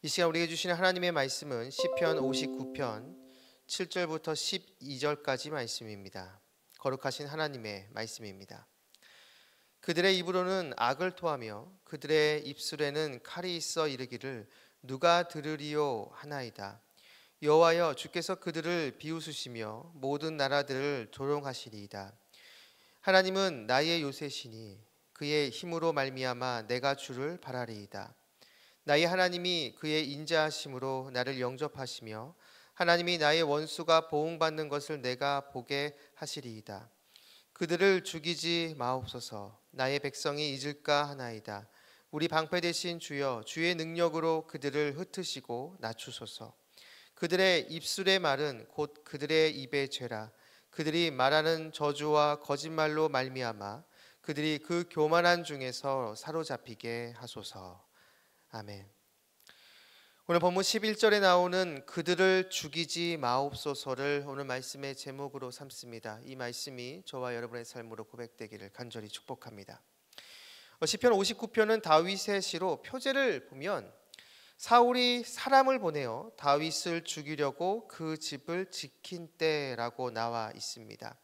이 시간 우리에게 주시는 하나님의 말씀은 시편 59편 7절부터 12절까지 말씀입니다. 거룩하신 하나님의 말씀입니다. 그들의 입으로는 악을 토하며 그들의 입술에는 칼이 있어 이르기를 누가 들으리요 하나이다. 여호와여, 주께서 그들을 비웃으시며 모든 나라들을 조롱하시리이다. 하나님은 나의 요새시니 그의 힘으로 말미암아 내가 주를 바라리이다. 나의 하나님이 그의 인자하심으로 나를 영접하시며 하나님이 나의 원수가 보응받는 것을 내가 보게 하시리이다. 그들을 죽이지 마옵소서. 나의 백성이 잊을까 하나이다. 우리 방패 되신 주여, 주의 능력으로 그들을 흩으시고 낮추소서. 그들의 입술의 말은 곧 그들의 입의 죄라. 그들이 말하는 저주와 거짓말로 말미암아 그들이 그 교만한 중에서 사로잡히게 하소서. 아멘. 오늘 본문 11절에 나오는 그들을 죽이지 마옵소서를 오늘 말씀의 제목으로 삼습니다. 이 말씀이 저와 여러분의 삶으로 고백되기를 간절히 축복합니다. 시편 59편은 다윗의 시로 표제를 보면 사울이 사람을 보내어 다윗을 죽이려고 그 집을 지킨 때라고 나와 있습니다.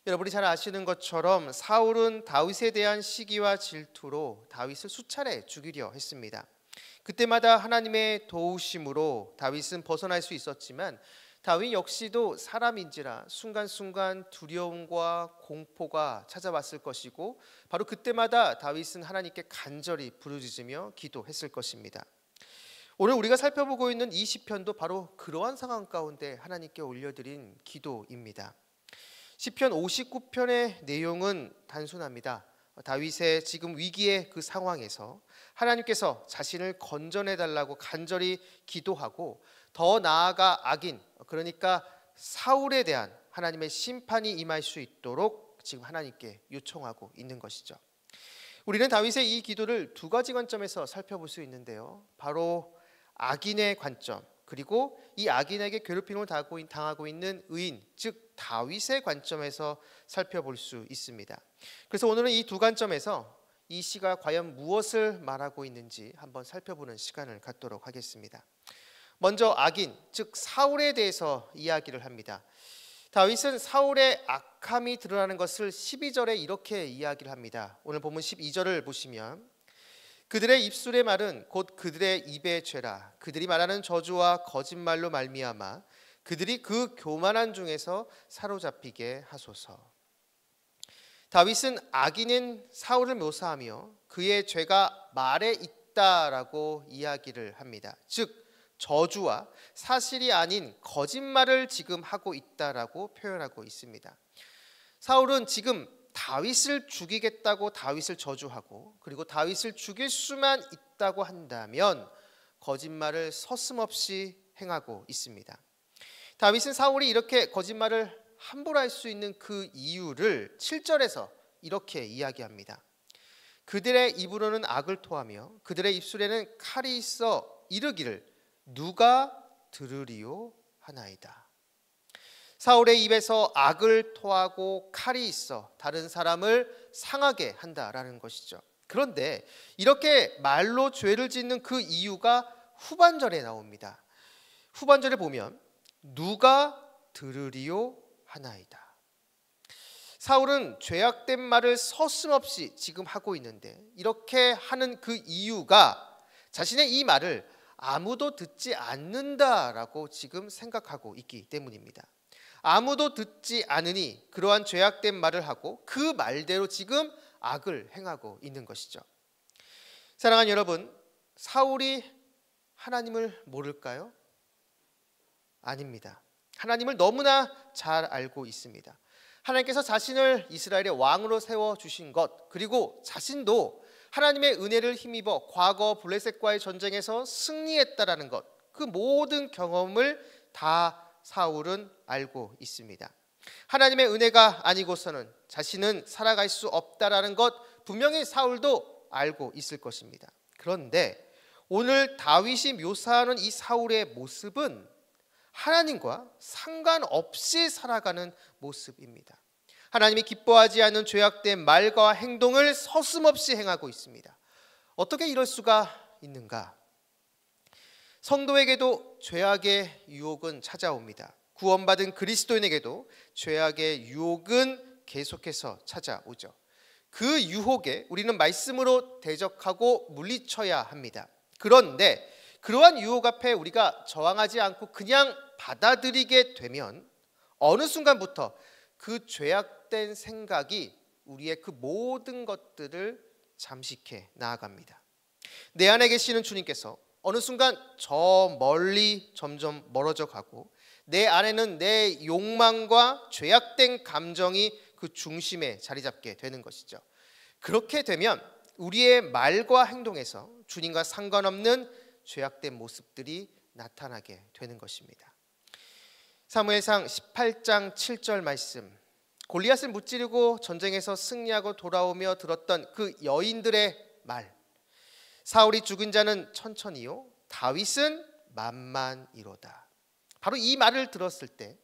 여러분이 잘 아시는 것처럼 사울은 다윗에 대한 시기와 질투로 다윗을 수차례 죽이려 했습니다. 그때마다 하나님의 도우심으로 다윗은 벗어날 수 있었지만 다윗 역시도 사람인지라 순간순간 두려움과 공포가 찾아왔을 것이고 바로 그때마다 다윗은 하나님께 간절히 부르짖으며 기도했을 것입니다. 오늘 우리가 살펴보고 있는 이 시편도 바로 그러한 상황 가운데 하나님께 올려드린 기도입니다. 시편 59편의 내용은 단순합니다. 다윗의 지금 위기의 그 상황에서 하나님께서 자신을 건져내 달라고 간절히 기도하고 더 나아가 악인, 그러니까 사울에 대한 하나님의 심판이 임할 수 있도록 지금 하나님께 요청하고 있는 것이죠. 우리는 다윗의 이 기도를 두 가지 관점에서 살펴볼 수 있는데요. 바로 악인의 관점, 그리고 이 악인에게 괴롭힘을 당하고 있는 의인, 즉 다윗의 관점에서 살펴볼 수 있습니다. 그래서 오늘은 이 두 관점에서 이 시가 과연 무엇을 말하고 있는지 한번 살펴보는 시간을 갖도록 하겠습니다. 먼저 악인, 즉 사울에 대해서 이야기를 합니다. 다윗은 사울의 악함이 드러나는 것을 12절에 이렇게 이야기를 합니다. 오늘 본문 12절을 보시면 그들의 입술의 말은 곧 그들의 입의 죄라. 그들이 말하는 저주와 거짓말로 말미암아 그들이 그 교만한 중에서 사로잡히게 하소서. 다윗은 악인인 사울을 묘사하며 그의 죄가 말에 있다라고 이야기를 합니다. 즉 저주와 사실이 아닌 거짓말을 지금 하고 있다라고 표현하고 있습니다. 사울은 지금 다윗을 죽이겠다고 다윗을 저주하고 그리고 다윗을 죽일 수만 있다고 한다면 거짓말을 서슴없이 행하고 있습니다. 다윗은 사울이 이렇게 거짓말을 함부로 할 수 있는 그 이유를 7절에서 이렇게 이야기합니다. 그들의 입으로는 악을 토하며 그들의 입술에는 칼이 있어 이르기를 누가 들으리요 하나이다. 사울의 입에서 악을 토하고 칼이 있어 다른 사람을 상하게 한다라는 것이죠. 그런데 이렇게 말로 죄를 짓는 그 이유가 후반절에 나옵니다. 후반절에 보면 누가 들으리요 하나이다. 사울은 죄악된 말을 서슴없이 지금 하고 있는데 이렇게 하는 그 이유가 자신의 이 말을 아무도 듣지 않는다라고 지금 생각하고 있기 때문입니다. 아무도 듣지 않으니 그러한 죄악된 말을 하고 그 말대로 지금 악을 행하고 있는 것이죠. 사랑하는 여러분, 사울이 하나님을 모를까요? 아닙니다. 하나님을 너무나 잘 알고 있습니다. 하나님께서 자신을 이스라엘의 왕으로 세워주신 것, 그리고 자신도 하나님의 은혜를 힘입어 과거 블레셋과의 전쟁에서 승리했다라는 것, 그 모든 경험을 다 사울은 알고 있습니다. 하나님의 은혜가 아니고서는 자신은 살아갈 수 없다라는 것 분명히 사울도 알고 있을 것입니다. 그런데 오늘 다윗이 묘사하는 이 사울의 모습은 하나님과 상관없이 살아가는 모습입니다. 하나님이 기뻐하지 않는 죄악된 말과 행동을 서슴없이 행하고 있습니다. 어떻게 이럴 수가 있는가? 성도에게도 죄악의 유혹은 찾아옵니다. 구원받은 그리스도인에게도 죄악의 유혹은 계속해서 찾아오죠. 그 유혹에 우리는 말씀으로 대적하고 물리쳐야 합니다. 그런데 그러한 유혹 앞에 우리가 저항하지 않고 그냥 받아들이게 되면 어느 순간부터 그 죄악된 생각이 우리의 그 모든 것들을 잠식해 나아갑니다. 내 안에 계시는 주님께서 어느 순간 저 멀리 점점 멀어져 가고 내 안에는 내 욕망과 죄악된 감정이 그 중심에 자리 잡게 되는 것이죠. 그렇게 되면 우리의 말과 행동에서 주님과 상관없는 죄악된 모습들이 나타나게 되는 것입니다. 사무엘상 18장 7절 말씀, 골리앗을 무찌르고 전쟁에서 승리하고 돌아오며 들었던 그 여인들의 말, 사울이 죽은 자는 천천히요 다윗은 만만이로다. 바로 이 말을 들었을 때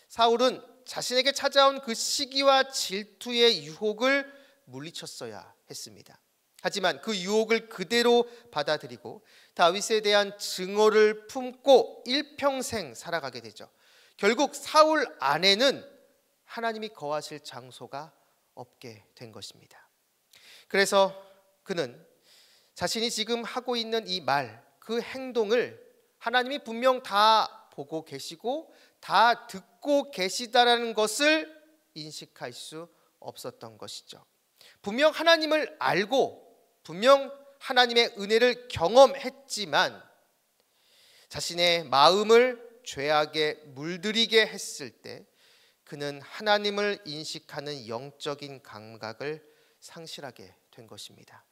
사울은 자신에게 찾아온 그 시기와 질투의 유혹을 물리쳤어야 했습니다. 하지만 그 유혹을 그대로 받아들이고 다윗에 대한 증오를 품고 일평생 살아가게 되죠. 결국 사울 안에는 하나님이 거하실 장소가 없게 된 것입니다. 그래서 그는 자신이 지금 하고 있는 이 말, 그 행동을 하나님이 분명 다 보고 계시고 다 듣고 계시다라는 것을 인식할 수 없었던 것이죠. 분명 하나님을 알고 분명 하나님의 은혜를 경험했지만 자신의 마음을 죄악에 물들이게 했을 때 그는 하나님을 인식하는 영적인 감각을 상실하게 된 것입니다.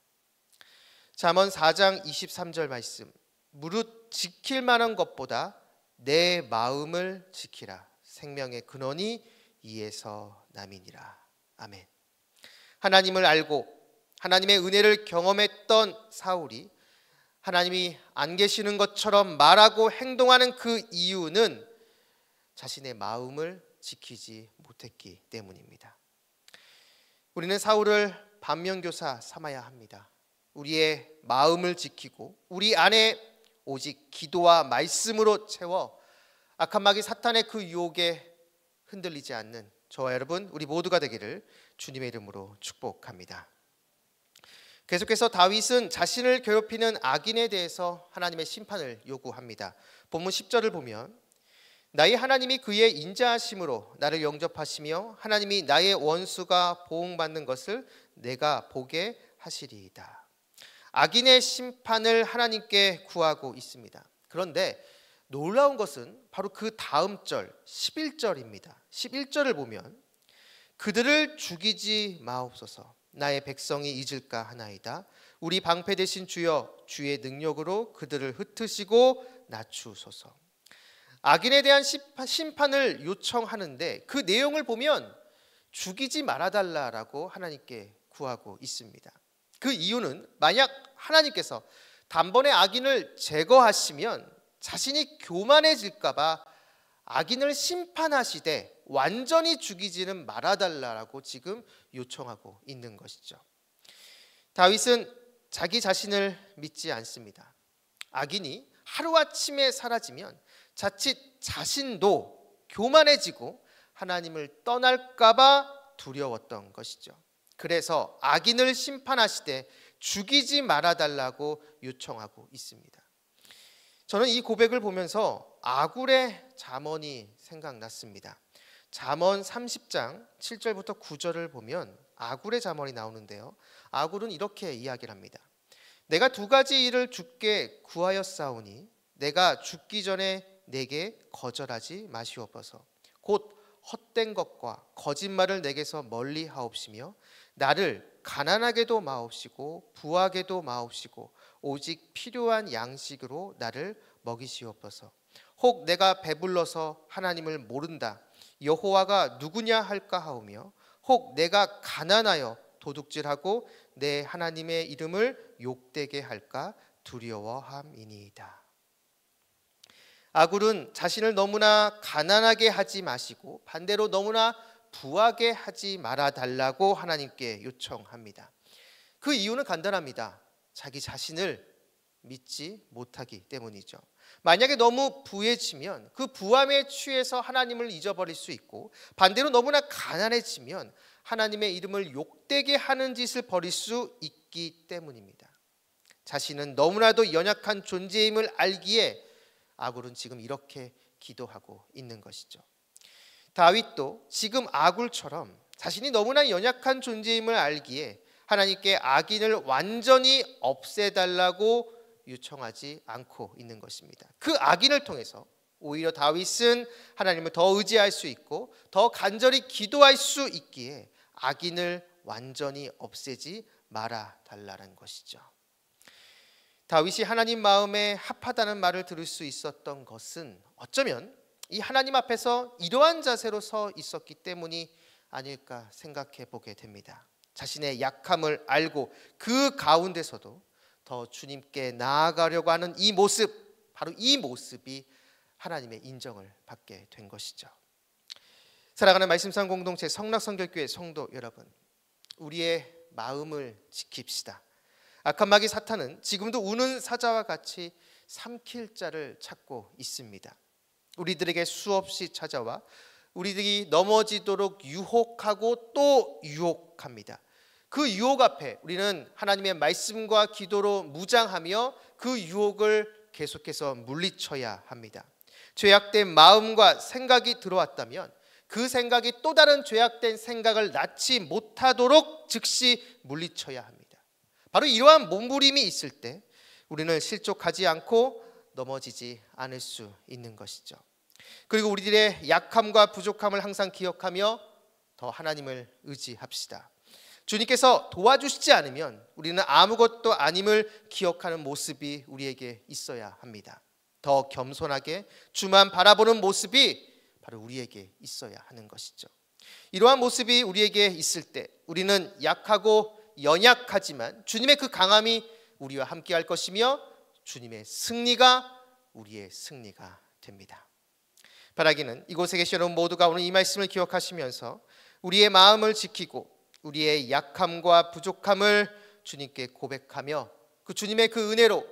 잠언 4장 23절 말씀, 무릇 지킬 만한 것보다 내 마음을 지키라. 생명의 근원이 이에서 남이니라. 아멘. 하나님을 알고 하나님의 은혜를 경험했던 사울이 하나님이 안 계시는 것처럼 말하고 행동하는 그 이유는 자신의 마음을 지키지 못했기 때문입니다. 우리는 사울을 반면교사 삼아야 합니다. 우리의 마음을 지키고 우리 안에 오직 기도와 말씀으로 채워 악한 마귀 사탄의 그 유혹에 흔들리지 않는 저와 여러분 우리 모두가 되기를 주님의 이름으로 축복합니다. 계속해서 다윗은 자신을 괴롭히는 악인에 대해서 하나님의 심판을 요구합니다. 본문 10절을 보면 나의 하나님이 그의 인자하심으로 나를 영접하시며 하나님이 나의 원수가 보응받는 것을 내가 보게 하시리이다. 악인의 심판을 하나님께 구하고 있습니다. 그런데 놀라운 것은 바로 그 다음 절 11절입니다. 11절을 보면 그들을 죽이지 마옵소서. 나의 백성이 잊을까 하나이다. 우리 방패 되신 주여 주의 능력으로 그들을 흩으시고 낮추소서. 악인에 대한 심판을 요청하는데 그 내용을 보면 죽이지 말아달라라고 하나님께 구하고 있습니다. 그 이유는 만약 하나님께서 단번에 악인을 제거하시면 자신이 교만해질까 봐 악인을 심판하시되 완전히 죽이지는 말아달라고 지금 요청하고 있는 것이죠. 다윗은 자기 자신을 믿지 않습니다. 악인이 하루아침에 사라지면 자칫 자신도 교만해지고 하나님을 떠날까 봐 두려웠던 것이죠. 그래서 악인을 심판하시되 죽이지 말아달라고 요청하고 있습니다. 저는 이 고백을 보면서 아굴의 잠언이 생각났습니다. 잠언 30장 7절부터 9절을 보면 아굴의 잠언이 나오는데요. 아굴은 이렇게 이야기를 합니다. 내가 두 가지 일을 주께 구하였사오니 내가 죽기 전에 내게 거절하지 마시옵소서. 곧 헛된 것과 거짓말을 내게서 멀리 하옵시며 나를 가난하게도 마옵시고 부하게도 마옵시고 오직 필요한 양식으로 나를 먹이시옵소서. 혹 내가 배불러서 하나님을 모른다 여호와가 누구냐 할까 하오며 혹 내가 가난하여 도둑질하고 내 하나님의 이름을 욕되게 할까 두려워함이니이다. 아굴은 자신을 너무나 가난하게 하지 마시고 반대로 너무나 부하게 하지 말아달라고 하나님께 요청합니다. 그 이유는 간단합니다. 자기 자신을 믿지 못하기 때문이죠. 만약에 너무 부해지면 그 부함에 취해서 하나님을 잊어버릴 수 있고, 반대로 너무나 가난해지면 하나님의 이름을 욕되게 하는 짓을 벌일 수 있기 때문입니다. 자신은 너무나도 연약한 존재임을 알기에 아굴은 지금 이렇게 기도하고 있는 것이죠. 다윗도 지금 아굴처럼 자신이 너무나 연약한 존재임을 알기에 하나님께 악인을 완전히 없애달라고 요청하지 않고 있는 것입니다. 그 악인을 통해서 오히려 다윗은 하나님을 더 의지할 수 있고 더 간절히 기도할 수 있기에 악인을 완전히 없애지 말아 달라는 것이죠. 다윗이 하나님 마음에 합하다는 말을 들을 수 있었던 것은 어쩌면 이 하나님 앞에서 이러한 자세로 서 있었기 때문이 아닐까 생각해 보게 됩니다. 자신의 약함을 알고 그 가운데서도 더 주님께 나아가려고 하는 이 모습, 바로 이 모습이 하나님의 인정을 받게 된 것이죠. 사랑하는 말씀상 공동체 성락성결교회 성도 여러분, 우리의 마음을 지킵시다. 악한 마귀 사탄은 지금도 우는 사자와 같이 삼킬 자를 찾고 있습니다. 우리들에게 수없이 찾아와 우리들이 넘어지도록 유혹하고 또 유혹합니다. 그 유혹 앞에 우리는 하나님의 말씀과 기도로 무장하며 그 유혹을 계속해서 물리쳐야 합니다. 죄악된 마음과 생각이 들어왔다면 그 생각이 또 다른 죄악된 생각을 낳지 못하도록 즉시 물리쳐야 합니다. 바로 이러한 몸부림이 있을 때 우리는 실족하지 않고 넘어지지 않을 수 있는 것이죠. 그리고 우리들의 약함과 부족함을 항상 기억하며 더 하나님을 의지합시다. 주님께서 도와주시지 않으면 우리는 아무것도 아님을 기억하는 모습이 우리에게 있어야 합니다. 더 겸손하게 주만 바라보는 모습이 바로 우리에게 있어야 하는 것이죠. 이러한 모습이 우리에게 있을 때 우리는 약하고 연약하지만 주님의 그 강함이 우리와 함께 할 것이며 주님의 승리가 우리의 승리가 됩니다. 바라기는 이곳에 계신 여러분 모두가 오늘 이 말씀을 기억하시면서 우리의 마음을 지키고 우리의 약함과 부족함을 주님께 고백하며 그 주님의 그 은혜로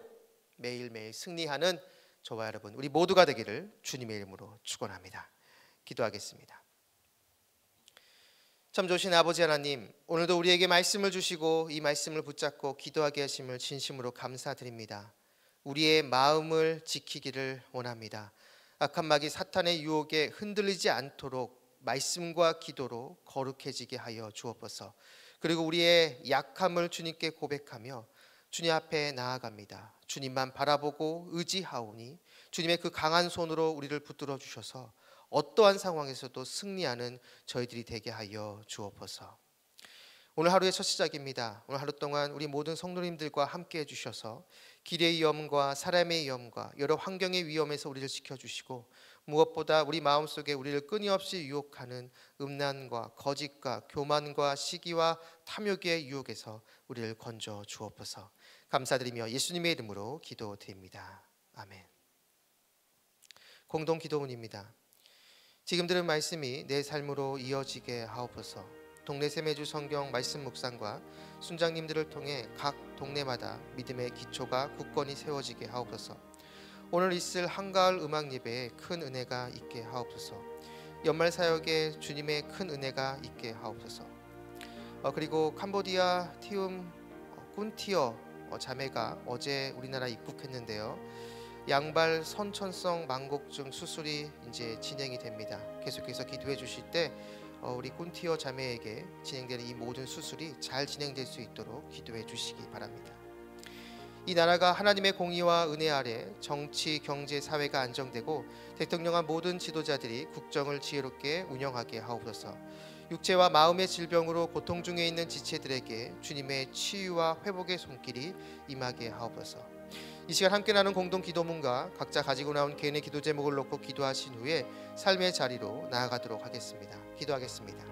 매일매일 승리하는 저와 여러분 우리 모두가 되기를 주님의 이름으로 축원합니다. 기도하겠습니다. 참 좋으신 아버지 하나님, 오늘도 우리에게 말씀을 주시고 이 말씀을 붙잡고 기도하게 하심을 진심으로 감사드립니다. 우리의 마음을 지키기를 원합니다. 악한 마귀 사탄의 유혹에 흔들리지 않도록 말씀과 기도로 거룩해지게 하여 주옵소서. 그리고 우리의 약함을 주님께 고백하며 주님 앞에 나아갑니다. 주님만 바라보고 의지하오니 주님의 그 강한 손으로 우리를 붙들어 주셔서 어떠한 상황에서도 승리하는 저희들이 되게 하여 주옵소서. 오늘 하루의 첫 시작입니다. 오늘 하루 동안 우리 모든 성도님들과 함께 해주셔서 길의 위험과 사람의 위험과 여러 환경의 위험에서 우리를 지켜주시고 무엇보다 우리 마음속에 우리를 끊임없이 유혹하는 음란과 거짓과 교만과 시기와 탐욕의 유혹에서 우리를 건져 주옵소서. 감사드리며 예수님의 이름으로 기도드립니다. 아멘. 공동 기도문입니다. 지금 들은 말씀이 내 삶으로 이어지게 하옵소서. 동네 세매주 성경 말씀 묵상과 순장님들을 통해 각 동네마다 믿음의 기초가 굳건히 세워지게 하옵소서. 오늘 있을 한가을 음악 예배에 큰 은혜가 있게 하옵소서. 연말 사역에 주님의 큰 은혜가 있게 하옵소서. 그리고 캄보디아 티움 꾼티어 자매가 어제 우리나라 입국했는데요. 양발 선천성 망곡증 수술이 이제 진행이 됩니다. 계속해서 기도해 주실 때 우리 꾼티어 자매에게 진행되는 이 모든 수술이 잘 진행될 수 있도록 기도해 주시기 바랍니다. 이 나라가 하나님의 공의와 은혜 아래 정치, 경제, 사회가 안정되고 대통령한 모든 지도자들이 국정을 지혜롭게 운영하게 하옵소서. 육체와 마음의 질병으로 고통 중에 있는 지체들에게 주님의 치유와 회복의 손길이 임하게 하옵소서. 이 시간 함께 나눈 공동 기도문과 각자 가지고 나온 개인의 기도 제목을 놓고 기도하신 후에 삶의 자리로 나아가도록 하겠습니다. 기도하겠습니다.